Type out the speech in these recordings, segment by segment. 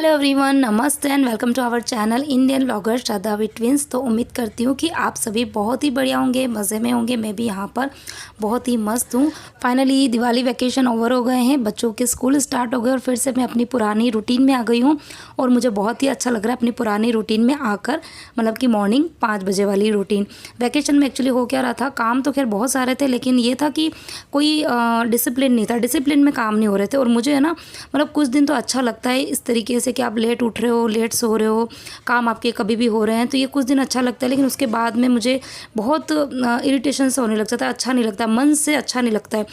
Hello everyone, नमस्ते and welcome to our channel Indian blogger Shraddha with twins. तो उम्मीद करती हूँ कि आप सभी बहुत ही बढ़िया होंगे, मज़े में होंगे। मैं भी यहाँ पर बहुत ही मस्त हूँ। फाइनली दिवाली वैकेशन ओवर हो गए हैं, बच्चों के स्कूल स्टार्ट हो गए और फिर से मैं अपनी पुरानी रूटीन में आ गई हूँ। और मुझे बहुत ही अच्छा लग रहा है अपनी पुरानी रूटीन में आकर, मतलब कि मॉर्निंग 5 बजे वाली रूटीन। वैकेशन में एक्चुअली हो क्या रहा था, काम तो खैर बहुत सारे थे, लेकिन ये था कि कोई डिसिप्लिन नहीं था, डिसिप्लिन में काम नहीं हो रहे थे। और मुझे है ना, मतलब कुछ दिन तो अच्छा लगता है इस तरीके जैसे कि आप लेट उठ रहे हो, लेट सो रहे हो, काम आपके कभी भी हो रहे हैं, तो ये कुछ दिन अच्छा लगता है। लेकिन उसके बाद में मुझे बहुत इरिटेशन से होने लग जाता है, अच्छा नहीं लगता, मन से अच्छा नहीं लगता है।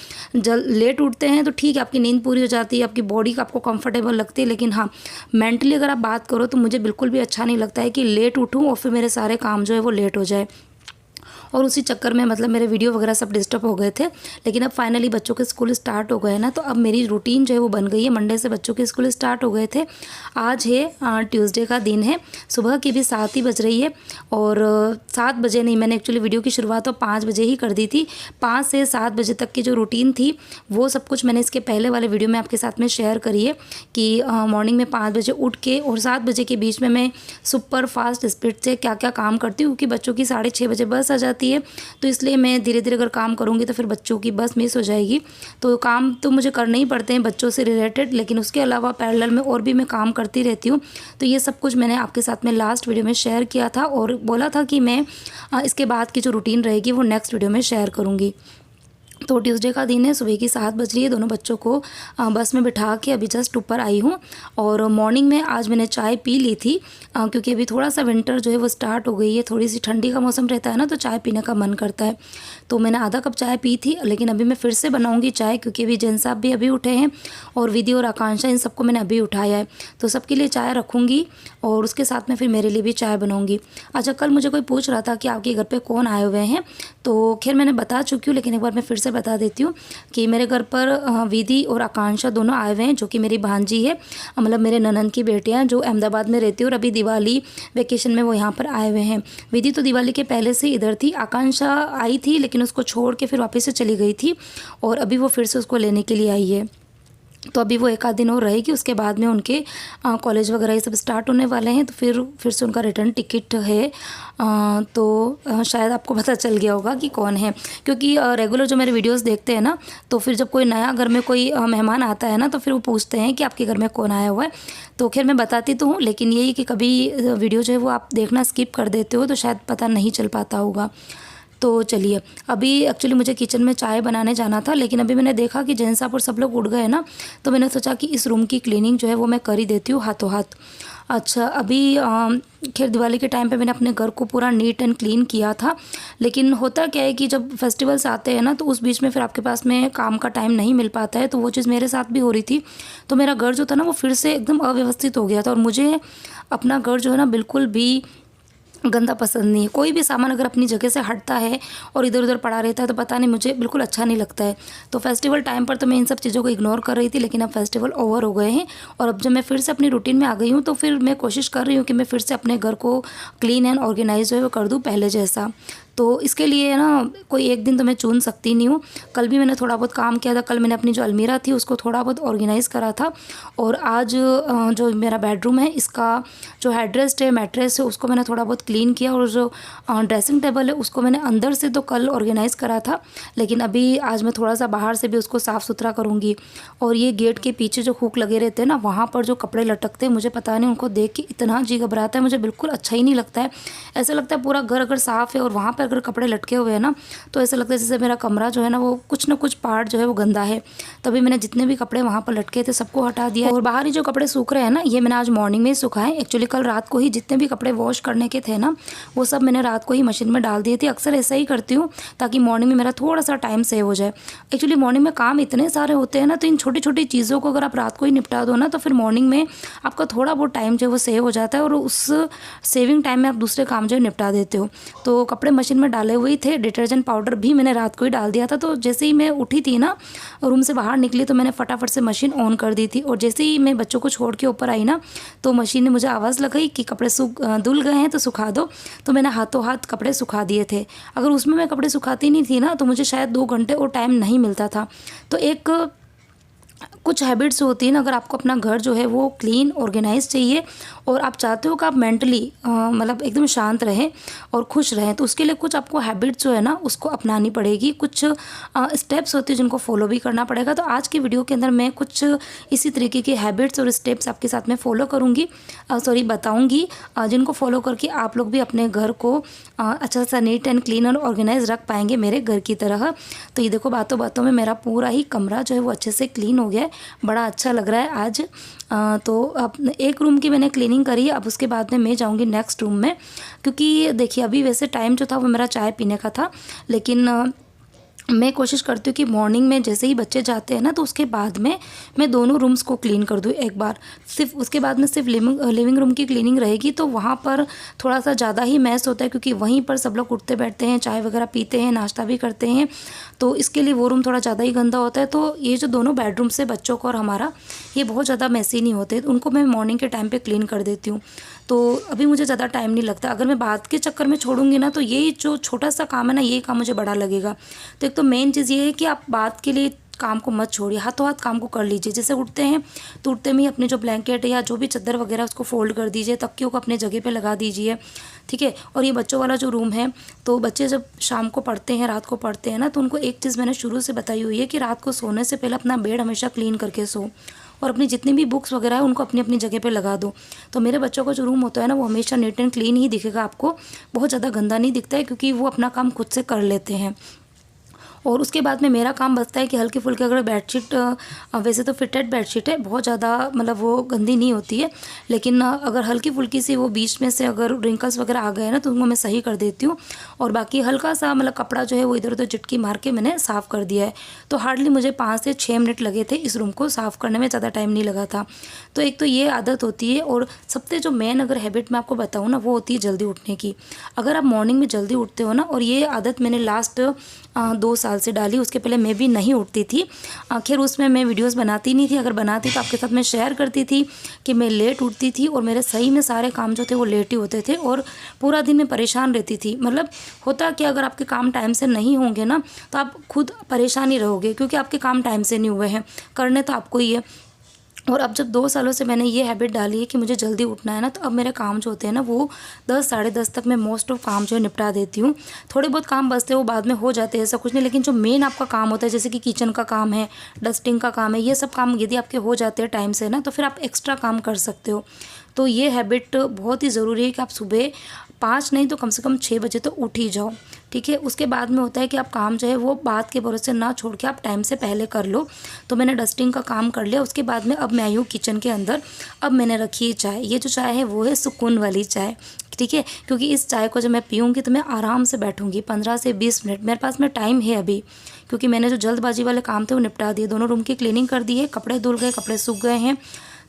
लेट उठते हैं तो ठीक है, आपकी नींद पूरी हो जाती है, आपकी बॉडी का आपको कंफर्टेबल लगती है, लेकिन हाँ, मेंटली अगर आप बात करो तो मुझे बिल्कुल भी अच्छा नहीं लगता है कि लेट उठूँ और फिर मेरे सारे काम जो है वो लेट हो जाए। और उसी चक्कर में मतलब मेरे वीडियो वगैरह सब डिस्टर्ब हो गए थे। लेकिन अब फाइनली बच्चों के स्कूल स्टार्ट हो गए ना, तो अब मेरी रूटीन जो है वो बन गई है। मंडे से बच्चों के स्कूल स्टार्ट हो गए थे। आज है ट्यूसडे का दिन है, सुबह की भी 7 ही बज रही है। और 7 बजे नहीं, मैंने एक्चुअली वीडियो की शुरुआत तो 5 बजे ही कर दी थी। 5 से 7 बजे तक की जो रूटीन थी वो सब कुछ मैंने इसके पहले वाले वीडियो में आपके साथ में शेयर करी है कि मॉर्निंग में 5 बजे उठ के और 7 बजे के बीच में मैं सुपर फास्ट स्पीड से क्या क्या काम करती हूँ, क्योंकि बच्चों की 6:30 बजे बस आ जाती है। तो इसलिए मैं धीरे धीरे अगर काम करूँगी तो फिर बच्चों की बस मिस हो जाएगी। तो काम तो मुझे करने ही पड़ते हैं बच्चों से रिलेटेड, लेकिन उसके अलावा पैरेलल में और भी मैं काम करती रहती हूँ। तो ये सब कुछ मैंने आपके साथ में लास्ट वीडियो में शेयर किया था और बोला था कि मैं इसके बाद की जो रूटीन रहेगी वो नेक्स्ट वीडियो में शेयर करूँगी। तो ट्यूसडे का दिन है, सुबह की 7 बज रही है। दोनों बच्चों को बस में बिठा के अभी जस्ट ऊपर आई हूँ। और मॉर्निंग में आज मैंने चाय पी ली थी, क्योंकि अभी थोड़ा सा विंटर जो है वो स्टार्ट हो गई है, थोड़ी सी ठंडी का मौसम रहता है ना, तो चाय पीने का मन करता है। तो मैंने आधा कप चाय पी थी, लेकिन अभी मैं फिर से बनाऊँगी चाय, क्योंकि अभी जैन साहब भी अभी उठे हैं और विधि और आकांक्षा, इन सबको मैंने अभी उठाया है। तो सबके लिए चाय रखूँगी और उसके साथ में फिर मेरे लिए भी चाय बनाऊँगी। अच्छा, कल मुझे कोई पूछ रहा था कि आपके घर पर कौन आए हुए हैं, तो खैर मैंने बता चुकी हूँ, लेकिन एक बार मैं फिर से बता देती हूँ कि मेरे घर पर विधि और आकांक्षा दोनों आए हुए हैं, जो कि मेरी भांजी है, मतलब मेरे ननंद की बेटियां जो अहमदाबाद में रहती है, और अभी दिवाली वेकेशन में वो यहाँ पर आए हुए हैं। विधि तो दिवाली के पहले से इधर थी, आकांक्षा आई थी लेकिन उसको छोड़ के फिर वापस से चली गई थी, और अभी वो फिर से उसको लेने के लिए आई है। तो अभी वो 1 आध दिन और रहेगी, उसके बाद में उनके कॉलेज वगैरह ये सब स्टार्ट होने वाले हैं, तो फिर से उनका रिटर्न टिकट है। तो शायद आपको पता चल गया होगा कि कौन है, क्योंकि रेगुलर जो मेरे वीडियोस देखते हैं ना, तो फिर जब कोई नया घर में कोई मेहमान आता है ना, तो फिर वो पूछते हैं कि आपके घर में कौन आया हुआ है। तो खैर मैं बताती तो हूँ, लेकिन यही कि कभी वीडियो जो है वो आप देखना स्किप कर देते हो, तो शायद पता नहीं चल पाता होगा। तो चलिए, अभी एक्चुअली मुझे किचन में चाय बनाने जाना था, लेकिन अभी मैंने देखा कि जैन साहब और सब लोग उठ गए ना, तो मैंने सोचा कि इस रूम की क्लीनिंग जो है वो मैं कर ही देती हूँ हाथों हाथ। अच्छा, अभी खैर दिवाली के टाइम पे मैंने अपने घर को पूरा नीट एंड क्लीन किया था, लेकिन होता क्या है कि जब फेस्टिवल्स आते हैं ना, तो उस बीच में फिर आपके पास में काम का टाइम नहीं मिल पाता है। तो वो चीज़ मेरे साथ भी हो रही थी। तो मेरा घर जो था ना वो फिर से एकदम अव्यवस्थित हो गया था, और मुझे अपना घर जो है ना बिल्कुल भी गंदा पसंद नहीं है। कोई भी सामान अगर अपनी जगह से हटता है और इधर उधर पड़ा रहता है तो पता नहीं, मुझे बिल्कुल अच्छा नहीं लगता है। तो फेस्टिवल टाइम पर तो मैं इन सब चीज़ों को इग्नोर कर रही थी, लेकिन अब फेस्टिवल ओवर हो गए हैं और अब जब मैं फिर से अपनी रूटीन में आ गई हूँ, तो फिर मैं कोशिश कर रही हूँ कि मैं फिर से अपने घर को क्लीन एंड ऑर्गेनाइज जो है वो कर दूँ पहले जैसा। तो इसके लिए ना कोई एक दिन तो मैं चुन सकती नहीं हूँ। कल भी मैंने थोड़ा बहुत काम किया था, कल मैंने अपनी जो अलमीरा थी उसको थोड़ा बहुत ऑर्गेनाइज़ करा था। और आज जो मेरा बेडरूम है, इसका जो हेडरेस्ट है, मैट्रेस है, उसको मैंने थोड़ा बहुत क्लीन किया। और जो ड्रेसिंग टेबल है उसको मैंने अंदर से तो कल ऑर्गेनाइज़ करा था, लेकिन अभी आज मैं थोड़ा सा बाहर से भी उसको साफ़ सुथरा करूँगी। और ये गेट के पीछे जो हुक लगे रहते हैं ना, वहाँ पर जो कपड़े लटकते हैं, मुझे पता नहीं, उनको देख के इतना जी घबराता है, मुझे बिल्कुल अच्छा ही नहीं लगता है। ऐसा लगता है पूरा घर अगर साफ़ है और वहाँ पर अगर कपड़े लटके हुए हैं ना, तो ऐसा लगता है जैसे मेरा कमरा जो है ना वो कुछ ना कुछ पार्ट जो है वो गंदा है। तभी मैंने जितने भी कपड़े वहाँ पर लटके थे सबको हटा दिया। और बाहर ही जो कपड़े सूख रहे हैं ना, ये मैंने आज मॉर्निंग में ही सुखाए। एक्चुअली कल रात को ही जितने भी कपड़े वॉश करने के थे ना, वो सब मैंने रात को ही मशीन में डाल दिए थे। अक्सर ऐसा ही करती हूँ ताकि मॉर्निंग में मेरा थोड़ा सा टाइम सेव हो जाए। एक्चुअली मॉर्निंग में काम इतने सारे होते हैं ना, तो इन छोटी छोटी चीज़ों को अगर आप रात को ही निपटा दो ना, तो फिर मॉर्निंग में आपका थोड़ा बहुत टाइम जो है वो सेव हो जाता है, और उस सेविंग टाइम में आप दूसरे काम जो है निपटा देते हो। तो कपड़े मशीन में डाले हुए थे, डिटर्जेंट पाउडर भी मैंने रात को ही डाल दिया था। तो जैसे ही मैं उठी थी ना, रूम से बाहर निकली, तो मैंने फटाफट से मशीन ऑन कर दी थी। और जैसे ही मैं बच्चों को छोड़ के ऊपर आई ना, तो मशीन ने मुझे आवाज़ लगाई कि कपड़े धुल गए हैं तो सुखा दो। तो मैंने हाथों हाथ कपड़े सुखा दिए थे। अगर उसमें मैं कपड़े सुखाती नहीं थी ना, तो मुझे शायद 2 घंटे और टाइम नहीं मिलता था। तो एक कुछ हैबिट्स होती हैं ना, अगर आपको अपना घर जो है वो क्लीन ऑर्गेनाइज चाहिए और आप चाहते हो कि आप मेंटली मतलब एकदम शांत रहें और खुश रहें, तो उसके लिए कुछ आपको हैबिट्स जो है ना उसको अपनानी पड़ेगी। कुछ स्टेप्स होते हैं जिनको फॉलो भी करना पड़ेगा। तो आज की वीडियो के अंदर मैं कुछ इसी तरीके के हैबिट्स और स्टेप्स आपके साथ में फॉलो करूँगी, बताऊँगी, जिनको फॉलो करके आप लोग भी अपने घर को अच्छा सा नीट एंड क्लीन और ऑर्गेनाइज रख पाएंगे मेरे घर की तरह। तो ये देखो, बातों बातों में मेरा पूरा ही कमरा जो है वो अच्छे से क्लीन हो गया है, बड़ा अच्छा लग रहा है आज। तो अब एक रूम की मैंने क्लीनिंग करी है, अब उसके बाद में मैं जाऊंगी नेक्स्ट रूम में, क्योंकि देखिए अभी वैसे टाइम जो था वो मेरा चाय पीने का था, लेकिन मैं कोशिश करती हूँ कि मॉर्निंग में जैसे ही बच्चे जाते हैं ना तो उसके बाद में मैं दोनों रूम्स को क्लीन कर दूँ एक बार। सिर्फ उसके बाद में सिर्फ लिविंग रूम की क्लीनिंग रहेगी, तो वहाँ पर थोड़ा सा ज़्यादा ही मैस होता है, क्योंकि वहीं पर सब लोग उठते बैठते हैं, चाय वगैरह पीते हैं, नाश्ता भी करते हैं, तो इसके लिए वो रूम थोड़ा ज़्यादा ही गंदा होता है। तो ये जो दोनों बेडरूम से बच्चों को और हमारा, ये बहुत ज़्यादा मैसी नहीं होते, तो उनको मैं मॉर्निंग के टाइम पर क्लीन कर देती हूँ। तो अभी मुझे ज़्यादा टाइम नहीं लगता। अगर मैं बात के चक्कर में छोड़ूंगी ना तो ये जो छोटा सा काम है ना, ये काम मुझे बड़ा लगेगा। तो एक तो मेन चीज़ ये है कि आप बात के लिए काम को मत छोड़िए, हाथों हाथ काम को कर लीजिए। जैसे उठते हैं तो उठते में ही अपने जो ब्लैंकेट है या जो भी चादर वगैरह उसको फोल्ड कर दीजिए, तकियों को अपने जगह पे लगा दीजिए, ठीक है। और ये बच्चों वाला जो रूम है, तो बच्चे जब शाम को पढ़ते हैं, रात को पढ़ते हैं ना, तो उनको एक चीज़ मैंने शुरू से बताई हुई है कि रात को सोने से पहले अपना बेड हमेशा क्लीन करके सो, और अपनी जितनी भी बुक्स वगैरह है उनको अपनी अपनी जगह पे लगा दो। तो मेरे बच्चों का जो रूम होता है ना वो हमेशा नीट एंड क्लीन ही दिखेगा आपको, बहुत ज़्यादा गंदा नहीं दिखता है, क्योंकि वो अपना काम खुद से कर लेते हैं। और उसके बाद में मेरा काम बचता है कि हल्की फुल्की अगर बेडशीट, वैसे तो फिटेड बेडशीट है, बहुत ज़्यादा मतलब वो गंदी नहीं होती है, लेकिन अगर हल्की फुल्की सी वो बीच में से अगर रिंकल्स वगैरह आ गए ना तो उनको मैं सही कर देती हूँ। और बाकी हल्का सा मतलब कपड़ा जो है वो इधर उधर झटकी मार के मैंने साफ़ कर दिया है। तो हार्डली मुझे 5 से 6 मिनट लगे थे इस रूम को साफ़ करने में, ज़्यादा टाइम नहीं लगा था। तो एक तो ये आदत होती है, और सबसे जो मेन अगर हैबिट मैं आपको बताऊँ ना वो होती है जल्दी उठने की। अगर आप मॉर्निंग में जल्दी उठते हो ना, और ये आदत मैंने लास्ट 2 साल से डाली, उसके पहले मैं भी नहीं उठती थी। आखिर उसमें मैं वीडियोस बनाती नहीं थी, अगर बनाती तो आपके साथ मैं शेयर करती थी कि मैं लेट उठती थी और मेरे सही में सारे काम जो थे वो लेट ही होते थे, और पूरा दिन मैं परेशान रहती थी। मतलब होता कि अगर आपके काम टाइम से नहीं होंगे ना तो आप खुद परेशान ही रहोगे, क्योंकि आपके काम टाइम से नहीं हुए हैं, करने तो आपको ही है। और अब जब 2 सालों से मैंने ये हैबिट डाली है कि मुझे जल्दी उठना है ना, तो अब मेरे काम जो होते हैं ना वो 10 साढ़े 10 तक मैं मोस्ट ऑफ काम जो है निपटा देती हूँ। थोड़े बहुत काम बचते हैं वो बाद में हो जाते हैं, ऐसा कुछ नहीं, लेकिन जो मेन आपका काम होता है जैसे कि किचन का काम है, डस्टिंग का काम है, ये सब काम यदि आपके हो जाते हैं टाइम से ना, तो फिर आप एक्स्ट्रा काम कर सकते हो। तो ये हैबिट बहुत ही ज़रूरी है कि आप सुबह 5 नहीं तो कम से कम 6 बजे तो उठ ही जाओ, ठीक है। उसके बाद में होता है कि आप काम जो है वो बात के भरोसे ना छोड़ के आप टाइम से पहले कर लो। तो मैंने डस्टिंग का काम कर लिया, उसके बाद में अब मैं आई हूँ किचन के अंदर। अब मैंने रखी है चाय, ये जो चाय है वो है सुकून वाली चाय, ठीक है, क्योंकि इस चाय को जब मैं पीऊँगी तो मैं आराम से बैठूँगी 15 से 20 मिनट, मेरे पास में टाइम है अभी, क्योंकि मैंने जो जल्दबाजी वाले काम थे वो निपटा दिए। दोनों रूम की क्लीनिंग कर दी है, कपड़े धुल गए, कपड़े सूख गए हैं।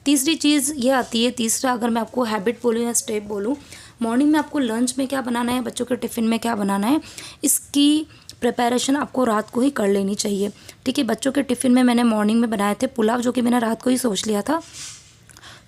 तीसरी चीज़ ये आती है, तीसरा अगर मैं आपको हैबिट बोलूँ या स्टेप बोलूँ, मॉर्निंग में आपको लंच में क्या बनाना है, बच्चों के टिफ़िन में क्या बनाना है, इसकी प्रिपरेशन आपको रात को ही कर लेनी चाहिए, ठीक है। बच्चों के टिफ़िन में मैंने मॉर्निंग में बनाए थे पुलाव, जो कि मैंने रात को ही सोच लिया था,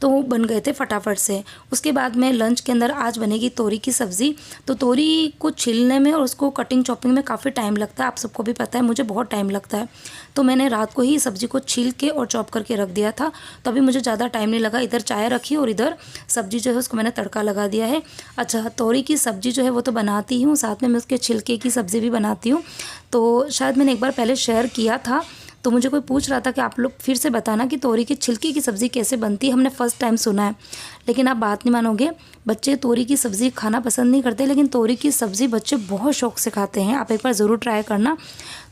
तो वो बन गए थे फटाफट से। उसके बाद में लंच के अंदर आज बनेगी तोरी की सब्ज़ी। तो तोरी को छीलने में और उसको कटिंग चॉपिंग में काफ़ी टाइम लगता है, आप सबको भी पता है, मुझे बहुत टाइम लगता है। तो मैंने रात को ही सब्ज़ी को छील के और चॉप करके रख दिया था, तो अभी मुझे ज़्यादा टाइम नहीं लगा। इधर चाय रखी और इधर सब्ज़ी जो है उसको मैंने तड़का लगा दिया है। अच्छा, तोरी की सब्ज़ी जो है वो तो बनाती ही हूँ, साथ में मैं उसके छिलके की सब्ज़ी भी बनाती हूँ। तो शायद मैंने एक बार पहले शेयर किया था, तो मुझे कोई पूछ रहा था कि आप लोग फिर से बताना कि तोरी की छिलके की सब्ज़ी कैसे बनती है, हमने फ़र्स्ट टाइम सुना है। लेकिन आप बात नहीं मानोगे, बच्चे तोरी की सब्ज़ी खाना पसंद नहीं करते, लेकिन तोरी की सब्ज़ी बच्चे बहुत शौक से खाते हैं। आप एक बार ज़रूर ट्राई करना।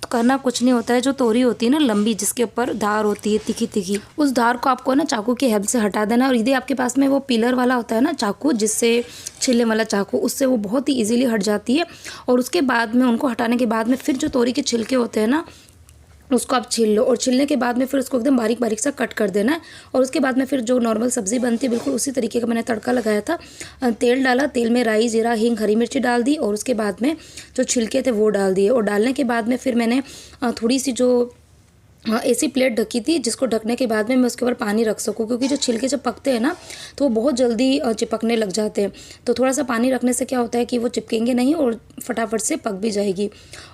तो करना कुछ नहीं होता है, जो तोरी होती है ना लंबी, जिसके ऊपर धार होती है तीखी तीखी, उस धार को आपको ना चाकू की हेल्प से हटा देना। और यदि आपके पास में वो पिलर वाला होता है ना चाकू, जिससे छिलने वाला चाकू, उससे वो बहुत ही ईजिली हट जाती है। और उसके बाद में उनको हटाने के बाद में फिर जो तोरी के छिलके होते हैं ना, उसको आप छील लो, और छीलने के बाद में फिर उसको एकदम बारीक बारीक सा कट कर देना है। और उसके बाद में फिर जो नॉर्मल सब्ज़ी बनती है बिल्कुल उसी तरीके का मैंने तड़का लगाया था। तेल डाला, तेल में राई, जीरा, हींग, हरी मिर्ची डाल दी, और उसके बाद में जो छिलके थे वो डाल दिए। और डालने के बाद में फिर मैंने थोड़ी सी जो ऐसी प्लेट ढकी थी जिसको ढकने के बाद में मैं उसके ऊपर पानी रख सकूँ, क्योंकि जो छिलके जब पकते हैं ना तो वो बहुत जल्दी चिपकने लग जाते हैं। तो थोड़ा सा पानी रखने से क्या होता है कि वो चिपकेंगे नहीं और फटाफट से पक भी जाएगी।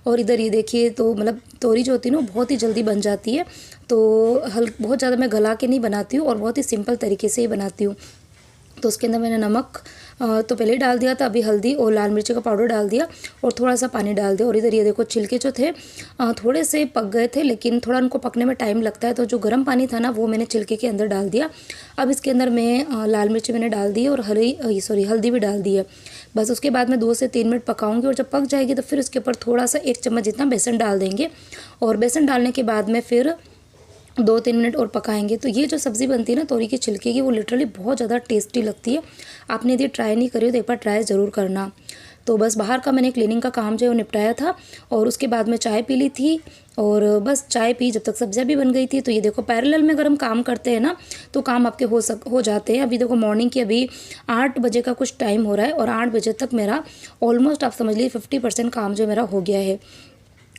और इधर ये देखिए, तो मतलब तोरी जो होती है ना बहुत ही जल्दी बन जाती है। तो बहुत ज़्यादा मैं गला के नहीं बनाती हूँ और बहुत ही सिंपल तरीके से ही बनाती हूँ। तो उसके अंदर मैंने नमक तो पहले ही डाल दिया था, अभी हल्दी और लाल मिर्ची का पाउडर डाल दिया और थोड़ा सा पानी डाल दिया। और इधर ये देखो छिलके जो थे थोड़े से पक गए थे, लेकिन थोड़ा उनको पकने में टाइम लगता है। तो जो गर्म पानी था ना वो मैंने छिलके के अंदर डाल दिया। अब इसके अंदर मैं लाल मिर्ची मैंने डाल दी और हल्दी भी डाल दी है। बस उसके बाद मैं 2 से 3 मिनट पकाऊंगी और जब पक जाएगी तो फिर उसके ऊपर थोड़ा सा 1 चम्मच जितना बेसन डाल देंगे। और बेसन डालने के बाद में फिर 2-3 मिनट और पकाएंगे। तो ये जो सब्ज़ी बनती है ना तोरी के छिलके की, वो लिटरली बहुत ज़्यादा टेस्टी लगती है। आपने यदि ट्राई नहीं करी हो तो एक बार ट्राई ज़रूर करना। तो बस बाहर का मैंने क्लीनिंग का काम जो है वो निपटाया था और उसके बाद में चाय पी ली थी। और बस चाय पी जब तक सब्जियां भी बन गई थी। तो ये देखो पैरेलल में अगर हम काम करते हैं ना तो काम आपके हो जाते हैं। अभी देखो मॉर्निंग की अभी 8 बजे का कुछ टाइम हो रहा है और 8 बजे तक मेरा ऑलमोस्ट आप समझ लीजिए 50% काम जो मेरा हो गया है।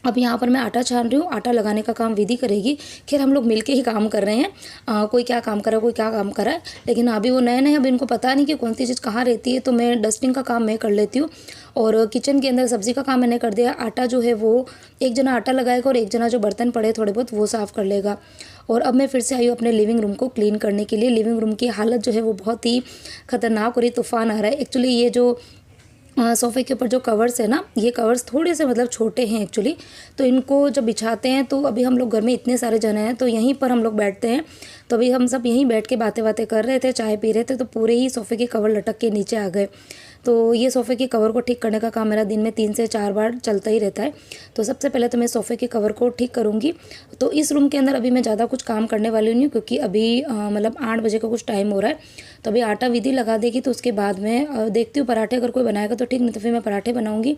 अब यहाँ पर मैं आटा छान रही हूँ, आटा लगाने का काम विधि करेगी। खैर हम लोग मिलके ही काम कर रहे हैं, कोई क्या काम कर रहा है कोई क्या काम कर रहा है, लेकिन अभी वो नए नए अभी इनको पता नहीं कि कौन सी चीज़ कहाँ रहती है। तो मैं डस्टिंग का काम मैं कर लेती हूँ और किचन के अंदर सब्ज़ी का काम मैंने कर दिया। आटा जो है वो एक जना आटा लगाएगा और एक जना जो बर्तन पड़े थोड़े बहुत वो साफ़ कर लेगा। और अब मैं फिर से आई हूँ अपने लिविंग रूम को क्लीन करने के लिए। लिविंग रूम की हालत जो है वो बहुत ही ख़तरनाक हो रही, तूफ़ान आ रहा है। एक्चुअली ये जो सोफ़े के ऊपर जो कवर्स है ना, ये कवर्स थोड़े से मतलब छोटे हैं एक्चुअली। तो इनको जब बिछाते हैं तो अभी हम लोग घर में इतने सारे जने हैं तो यहीं पर हम लोग बैठते हैं। तो अभी हम सब यहीं बैठ के बातें बातें कर रहे थे, चाय पी रहे थे, तो पूरे ही सोफ़े के कवर लटक के नीचे आ गए। तो ये सोफ़े के कवर को ठीक करने का काम मेरा दिन में 3 से 4 बार चलता ही रहता है। तो सबसे पहले तो मैं सोफ़े के कवर को ठीक करूँगी। तो इस रूम के अंदर अभी मैं ज़्यादा कुछ काम करने वाली नहीं हूँ, क्योंकि अभी मतलब 8 बजे का कुछ टाइम हो रहा है। तो अभी आटा विधि लगा देगी तो उसके बाद में देखती हूँ पराठे अगर कोई बनाएगा तो ठीक, नहीं तो फिर मैं पराठे बनाऊँगी।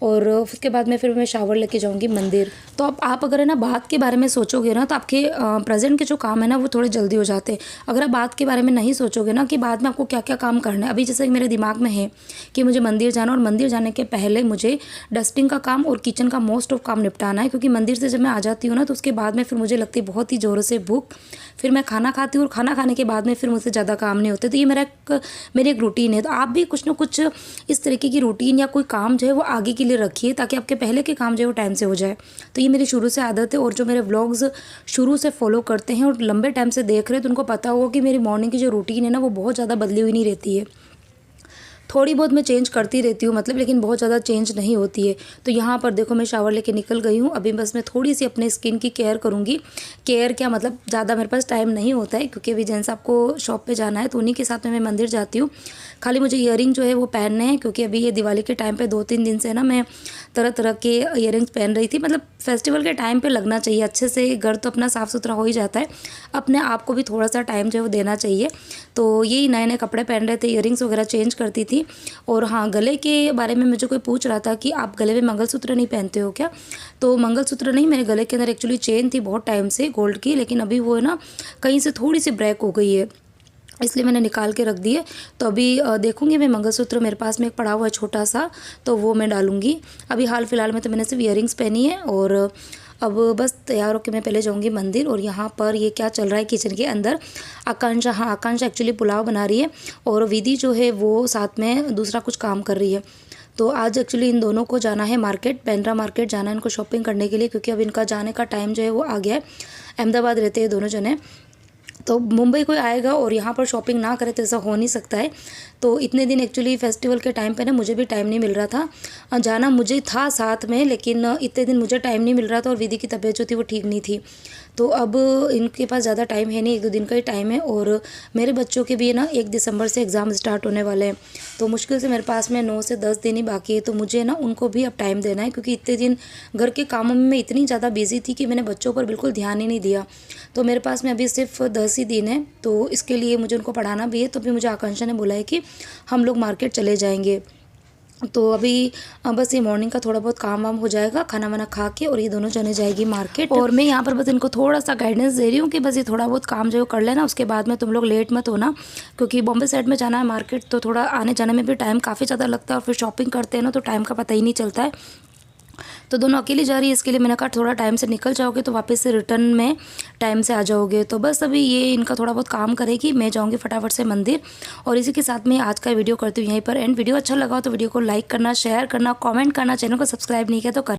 और उसके बाद में फिर मैं शावर लेके जाऊँगी मंदिर। तो अब आप अगर है ना बात के बारे में सोचोगे ना तो आपके प्रेजेंट के जो काम है ना वो थोड़े जल्दी हो जाते हैं। अगर आप बात के बारे में नहीं सोचोगे ना कि बाद में आपको क्या क्या काम करना है, अभी जैसे मेरे दिमाग में है कि मुझे मंदिर जाना और मंदिर जाने के पहले मुझे डस्टिंग का काम और किचन का मोस्ट ऑफ काम निपटाना है। क्योंकि मंदिर से जब मैं आ जाती हूँ ना तो उसके बाद में फिर मुझे लगती है बहुत ही ज़ोरों से भूख, फिर मैं खाना खाती हूँ और खाना खाने के बाद में फिर मुझसे ज़्यादा काम नहीं होते। तो ये मेरी एक रूटीन है। तो आप भी कुछ ना कुछ इस तरीके की रूटीन या कोई काम जो है वो आगे के लिए रखिए ताकि आपके पहले के काम जो है वो टाइम से हो जाए। तो ये मेरी शुरू से आदत है और जो मेरे व्लॉग्स शुरू से फॉलो करते हैं और लंबे टाइम से देख रहे हैं तो उनको पता होगा कि मेरी मॉर्निंग की जो रूटीन है ना वो बहुत ज़्यादा बदली हुई नहीं रहती है। थोड़ी बहुत मैं चेंज करती रहती हूँ मतलब, लेकिन बहुत ज़्यादा चेंज नहीं होती है। तो यहाँ पर देखो मैं शावर लेके निकल गई हूँ। अभी बस मैं थोड़ी सी अपने स्किन की केयर करूँगी। केयर क्या मतलब, ज़्यादा मेरे पास टाइम नहीं होता है क्योंकि अभी जेंट्स आपको शॉप पे जाना है तो उन्हीं के साथ में मैं मंदिर जाती हूँ। खाली मुझे ईयरिंग जो है वो पहनने हैं क्योंकि अभी ये दिवाली के टाइम पे 2-3 दिन से ना मैं तरह तरह के ईयरिंग्स पहन रही थी। मतलब फेस्टिवल के टाइम पे लगना चाहिए अच्छे से, घर तो अपना साफ़ सुथरा हो ही जाता है, अपने आप को भी थोड़ा सा टाइम जो है वो देना चाहिए। तो यही नए नए कपड़े पहन रहे थे, ईयरिंग्स वगैरह चेंज करती थी। और हाँ, गले के बारे में मुझे कोई पूछ रहा था कि आप गले में मंगलसूत्र नहीं पहनते हो क्या? तो मंगलसूत्र नहीं, मेरे गले के अंदर एक्चुअली चेन थी बहुत टाइम से गोल्ड की, लेकिन अभी वो है ना कहीं से थोड़ी सी ब्रेक हो गई है, इसलिए मैंने निकाल के रख दिए। तो अभी देखूंगी मैं मंगलसूत्र मेरे पास में एक पड़ा हुआ है छोटा सा, तो वो मैं डालूंगी। अभी हाल फिलहाल में तो मैंने सिर्फ ईयरिंग्स पहनी है और अब बस तैयार होकर मैं पहले जाऊंगी मंदिर। और यहाँ पर ये क्या चल रहा है किचन के अंदर, आकांक्षा, हाँ आकांक्षा एक्चुअली पुलाव बना रही है और विधि जो है वो साथ में दूसरा कुछ काम कर रही है। तो आज एक्चुअली इन दोनों को जाना है मार्केट, पेंड्रा मार्केट जाना है इनको शॉपिंग करने के लिए, क्योंकि अब इनका जाने का टाइम जो है वो आ गया है। अहमदाबाद रहते हैं दोनों जने, तो मुंबई कोई आएगा और यहाँ पर शॉपिंग ना करे तो ऐसा हो नहीं सकता है। तो इतने दिन एक्चुअली फेस्टिवल के टाइम पे ना मुझे भी टाइम नहीं मिल रहा था, जाना मुझे था साथ में, लेकिन इतने दिन मुझे टाइम नहीं मिल रहा था और विधि की तबीयत जो थी वो ठीक नहीं थी। तो अब इनके पास ज़्यादा टाइम है नहीं, 1-2 दिन का ही टाइम है। और मेरे बच्चों के भी ना 1 दिसंबर से एग्ज़ाम स्टार्ट होने वाले हैं, तो मुश्किल से मेरे पास में 9 से 10 दिन ही बाकी है। तो मुझे ना उनको भी अब टाइम देना है, क्योंकि इतने दिन घर के कामों में मैं इतनी ज़्यादा बिजी थी कि मैंने बच्चों पर बिल्कुल ध्यान ही नहीं दिया। तो मेरे पास में अभी सिर्फ 10 ही दिन है, तो इसके लिए मुझे उनको पढ़ाना भी है। तो अभी मुझे आकांक्षा ने बोला है कि हम लोग मार्केट चले जाएंगे। तो अभी बस ये मॉर्निंग का थोड़ा बहुत काम वाम हो जाएगा, खाना वाना खा के, और ये दोनों जने जाएगी मार्केट। और मैं यहाँ पर बस इनको थोड़ा सा गाइडेंस दे रही हूँ कि बस ये थोड़ा बहुत काम जो कर लेना, उसके बाद में तुम लोग लेट मत होना, क्योंकि बॉम्बे साइड में जाना है मार्केट तो थोड़ा आने जाने में भी टाइम काफ़ी ज़्यादा लगता है और फिर शॉपिंग करते हैं ना तो टाइम का पता ही नहीं चलता है। तो दोनों अकेली जा रही है, इसके लिए मैंने कहा थोड़ा टाइम से निकल जाओगे तो वापस से रिटर्न में टाइम से आ जाओगे। तो बस अभी ये इनका थोड़ा बहुत काम करेगी, मैं जाऊँगी फटाफट से मंदिर। और इसी के साथ में आज का वीडियो करती हूँ यहीं पर एंड। वीडियो अच्छा लगा तो वीडियो को लाइक करना, शेयर करना, कॉमेंट करना, चैनल को सब्सक्राइब नहीं किया तो कर